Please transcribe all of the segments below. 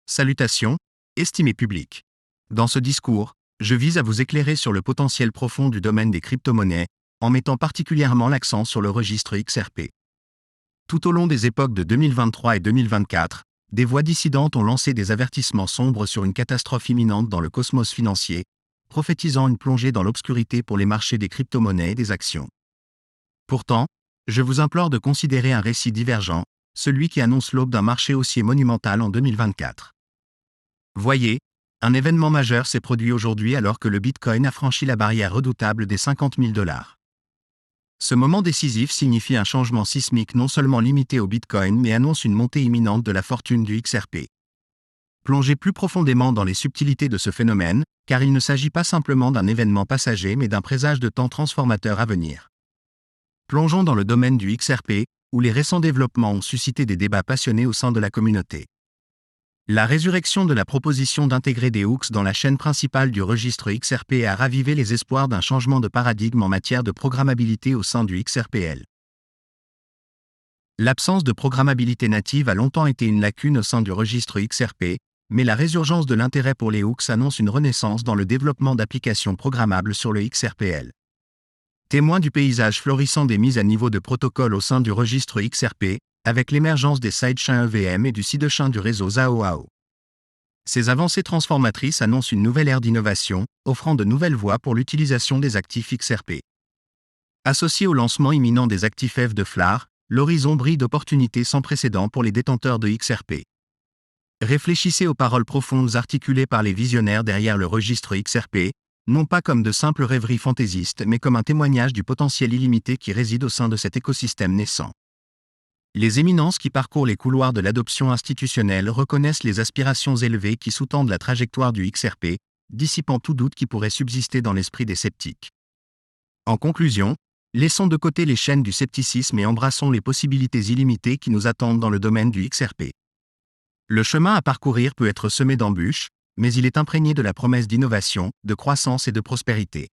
Salutations, estimé public. Dans ce discours, je vise à vous éclairer sur le potentiel profond du domaine des crypto-monnaies, en mettant particulièrement l'accent sur le registre XRP. Tout au long des époques de 2023 et 2024, des voix dissidentes ont lancé des avertissements sombres sur une catastrophe imminente dans le cosmos financier, prophétisant une plongée dans l'obscurité pour les marchés des crypto-monnaies et des actions. Pourtant, je vous implore de considérer un récit divergent, celui qui annonce l'aube d'un marché haussier monumental en 2024. Voyez, un événement majeur s'est produit aujourd'hui alors que le Bitcoin a franchi la barrière redoutable des 50 000 $. Ce moment décisif signifie un changement sismique non seulement limité au Bitcoin mais annonce une montée imminente de la fortune du XRP. Plongez plus profondément dans les subtilités de ce phénomène, car il ne s'agit pas simplement d'un événement passager mais d'un présage de temps transformateur à venir. Plongeons dans le domaine du XRP, où les récents développements ont suscité des débats passionnés au sein de la communauté. La résurrection de la proposition d'intégrer des hooks dans la chaîne principale du registre XRP a ravivé les espoirs d'un changement de paradigme en matière de programmabilité au sein du XRPL. L'absence de programmabilité native a longtemps été une lacune au sein du registre XRP, mais la résurgence de l'intérêt pour les hooks annonce une renaissance dans le développement d'applications programmables sur le XRPL. Témoin du paysage florissant des mises à niveau de protocoles au sein du registre XRP, avec l'émergence des sidechains EVM et du sidechain du réseau ZAO. Ces avancées transformatrices annoncent une nouvelle ère d'innovation, offrant de nouvelles voies pour l'utilisation des actifs XRP. Associé au lancement imminent des actifs F de FLAR, l'horizon brille d'opportunités sans précédent pour les détenteurs de XRP. Réfléchissez aux paroles profondes articulées par les visionnaires derrière le registre XRP, non pas comme de simples rêveries fantaisistes mais comme un témoignage du potentiel illimité qui réside au sein de cet écosystème naissant. Les éminences qui parcourent les couloirs de l'adoption institutionnelle reconnaissent les aspirations élevées qui sous-tendent la trajectoire du XRP, dissipant tout doute qui pourrait subsister dans l'esprit des sceptiques. En conclusion, laissons de côté les chaînes du scepticisme et embrassons les possibilités illimitées qui nous attendent dans le domaine du XRP. Le chemin à parcourir peut être semé d'embûches, mais il est imprégné de la promesse d'innovation, de croissance et de prospérité.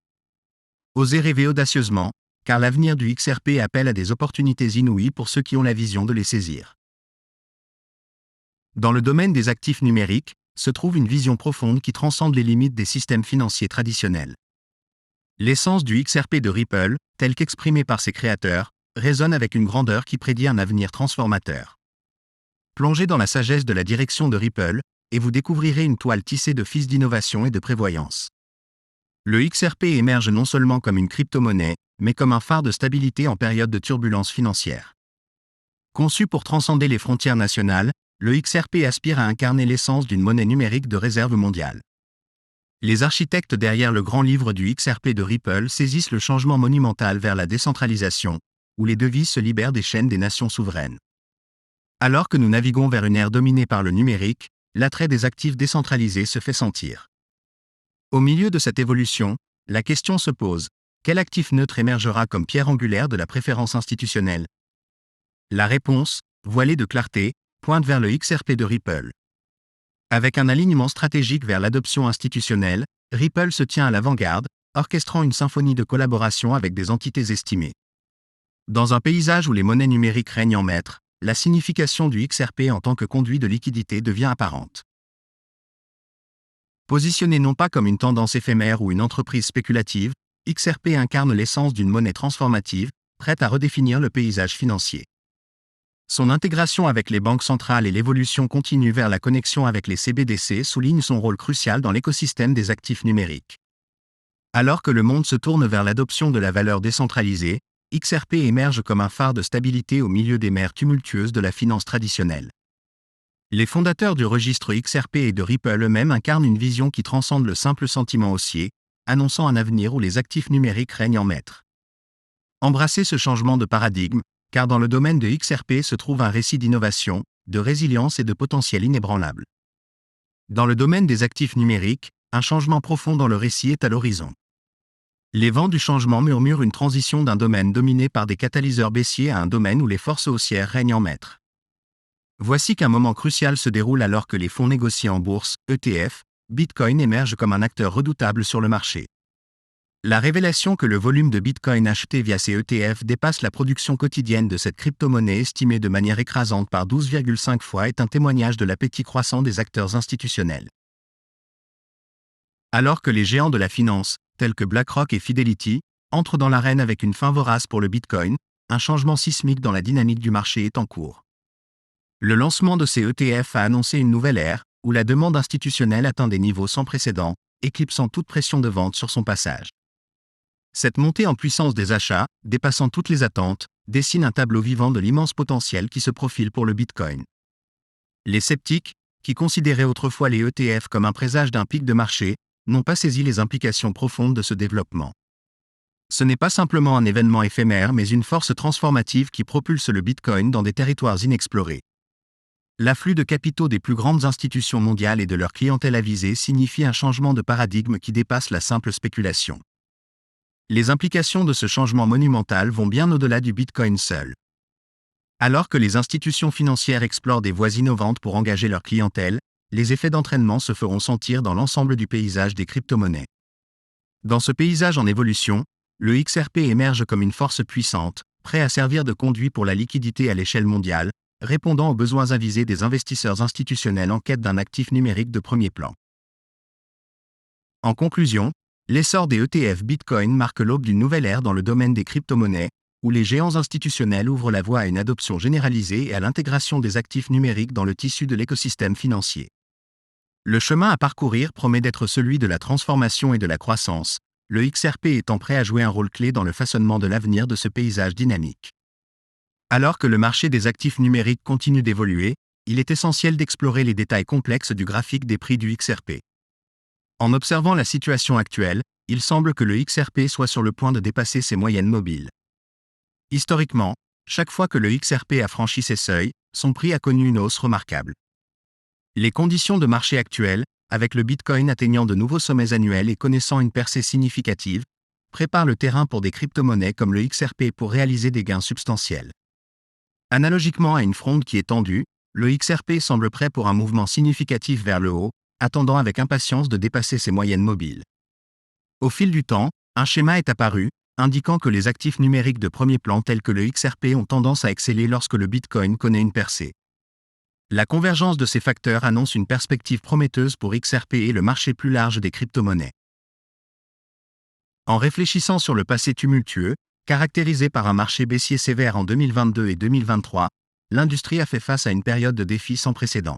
Osez rêver audacieusement, car l'avenir du XRP appelle à des opportunités inouïes pour ceux qui ont la vision de les saisir. Dans le domaine des actifs numériques, se trouve une vision profonde qui transcende les limites des systèmes financiers traditionnels. L'essence du XRP de Ripple, telle qu'exprimée par ses créateurs, résonne avec une grandeur qui prédit un avenir transformateur. Plongez dans la sagesse de la direction de Ripple, et vous découvrirez une toile tissée de fils d'innovation et de prévoyance. Le XRP émerge non seulement comme une crypto-monnaie, mais comme un phare de stabilité en période de turbulence financière. Conçu pour transcender les frontières nationales, le XRP aspire à incarner l'essence d'une monnaie numérique de réserve mondiale. Les architectes derrière le grand livre du XRP de Ripple saisissent le changement monumental vers la décentralisation, où les devises se libèrent des chaînes des nations souveraines. Alors que nous naviguons vers une ère dominée par le numérique, l'attrait des actifs décentralisés se fait sentir. Au milieu de cette évolution, la question se pose: quel actif neutre émergera comme pierre angulaire de la préférence institutionnelle? La réponse, voilée de clarté, pointe vers le XRP de Ripple. Avec un alignement stratégique vers l'adoption institutionnelle, Ripple se tient à l'avant-garde, orchestrant une symphonie de collaboration avec des entités estimées. Dans un paysage où les monnaies numériques règnent en maître, la signification du XRP en tant que conduit de liquidité devient apparente. Positionné non pas comme une tendance éphémère ou une entreprise spéculative, XRP incarne l'essence d'une monnaie transformative, prête à redéfinir le paysage financier. Son intégration avec les banques centrales et l'évolution continue vers la connexion avec les CBDC soulignent son rôle crucial dans l'écosystème des actifs numériques. Alors que le monde se tourne vers l'adoption de la valeur décentralisée, XRP émerge comme un phare de stabilité au milieu des mers tumultueuses de la finance traditionnelle. Les fondateurs du registre XRP et de Ripple eux-mêmes incarnent une vision qui transcende le simple sentiment haussier, annonçant un avenir où les actifs numériques règnent en maître. Embrassez ce changement de paradigme, car dans le domaine de XRP se trouve un récit d'innovation, de résilience et de potentiel inébranlable. Dans le domaine des actifs numériques, un changement profond dans le récit est à l'horizon. Les vents du changement murmurent une transition d'un domaine dominé par des catalyseurs baissiers à un domaine où les forces haussières règnent en maître. Voici qu'un moment crucial se déroule alors que les fonds négociés en bourse, ETF, Bitcoin émergent comme un acteur redoutable sur le marché. La révélation que le volume de Bitcoin acheté via ces ETF dépasse la production quotidienne de cette crypto-monnaie estimée de manière écrasante par 12,5 fois est un témoignage de l'appétit croissant des acteurs institutionnels. Alors que les géants de la finance, tels que BlackRock et Fidelity, entrent dans l'arène avec une faim vorace pour le Bitcoin, un changement sismique dans la dynamique du marché est en cours. Le lancement de ces ETF a annoncé une nouvelle ère, où la demande institutionnelle atteint des niveaux sans précédent, éclipsant toute pression de vente sur son passage. Cette montée en puissance des achats, dépassant toutes les attentes, dessine un tableau vivant de l'immense potentiel qui se profile pour le Bitcoin. Les sceptiques, qui considéraient autrefois les ETF comme un présage d'un pic de marché, n'ont pas saisi les implications profondes de ce développement. Ce n'est pas simplement un événement éphémère mais une force transformative qui propulse le Bitcoin dans des territoires inexplorés. L'afflux de capitaux des plus grandes institutions mondiales et de leur clientèle avisée signifie un changement de paradigme qui dépasse la simple spéculation. Les implications de ce changement monumental vont bien au-delà du Bitcoin seul. Alors que les institutions financières explorent des voies innovantes pour engager leur clientèle, les effets d'entraînement se feront sentir dans l'ensemble du paysage des crypto-monnaies. Dans ce paysage en évolution, le XRP émerge comme une force puissante, prêt à servir de conduit pour la liquidité à l'échelle mondiale, répondant aux besoins avisés des investisseurs institutionnels en quête d'un actif numérique de premier plan. En conclusion, l'essor des ETF Bitcoin marque l'aube d'une nouvelle ère dans le domaine des crypto-monnaies, où les géants institutionnels ouvrent la voie à une adoption généralisée et à l'intégration des actifs numériques dans le tissu de l'écosystème financier. Le chemin à parcourir promet d'être celui de la transformation et de la croissance, le XRP étant prêt à jouer un rôle clé dans le façonnement de l'avenir de ce paysage dynamique. Alors que le marché des actifs numériques continue d'évoluer, il est essentiel d'explorer les détails complexes du graphique des prix du XRP. En observant la situation actuelle, il semble que le XRP soit sur le point de dépasser ses moyennes mobiles. Historiquement, chaque fois que le XRP a franchi ces seuils, son prix a connu une hausse remarquable. Les conditions de marché actuelles, avec le Bitcoin atteignant de nouveaux sommets annuels et connaissant une percée significative, préparent le terrain pour des crypto-monnaies comme le XRP pour réaliser des gains substantiels. Analogiquement à une fronde qui est tendue, le XRP semble prêt pour un mouvement significatif vers le haut, attendant avec impatience de dépasser ses moyennes mobiles. Au fil du temps, un schéma est apparu, indiquant que les actifs numériques de premier plan tels que le XRP ont tendance à exceller lorsque le Bitcoin connaît une percée. La convergence de ces facteurs annonce une perspective prometteuse pour XRP et le marché plus large des crypto-monnaies. En réfléchissant sur le passé tumultueux, caractérisé par un marché baissier sévère en 2022 et 2023, l'industrie a fait face à une période de défis sans précédent.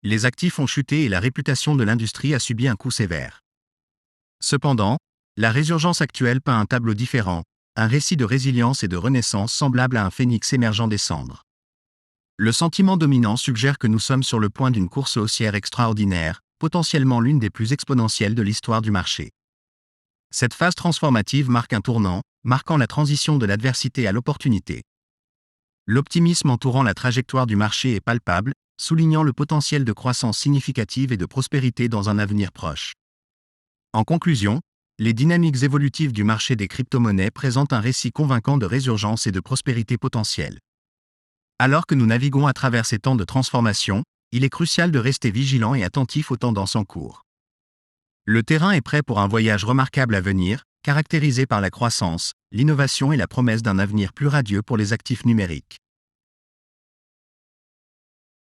Les actifs ont chuté et la réputation de l'industrie a subi un coup sévère. Cependant, la résurgence actuelle peint un tableau différent, un récit de résilience et de renaissance semblable à un phénix émergeant des cendres. Le sentiment dominant suggère que nous sommes sur le point d'une course haussière extraordinaire, potentiellement l'une des plus exponentielles de l'histoire du marché. Cette phase transformative marque un tournant, marquant la transition de l'adversité à l'opportunité. L'optimisme entourant la trajectoire du marché est palpable, soulignant le potentiel de croissance significative et de prospérité dans un avenir proche. En conclusion, les dynamiques évolutives du marché des crypto-monnaies présentent un récit convaincant de résurgence et de prospérité potentielle. Alors que nous naviguons à travers ces temps de transformation, il est crucial de rester vigilant et attentif aux tendances en cours. Le terrain est prêt pour un voyage remarquable à venir, caractérisé par la croissance, l'innovation et la promesse d'un avenir plus radieux pour les actifs numériques.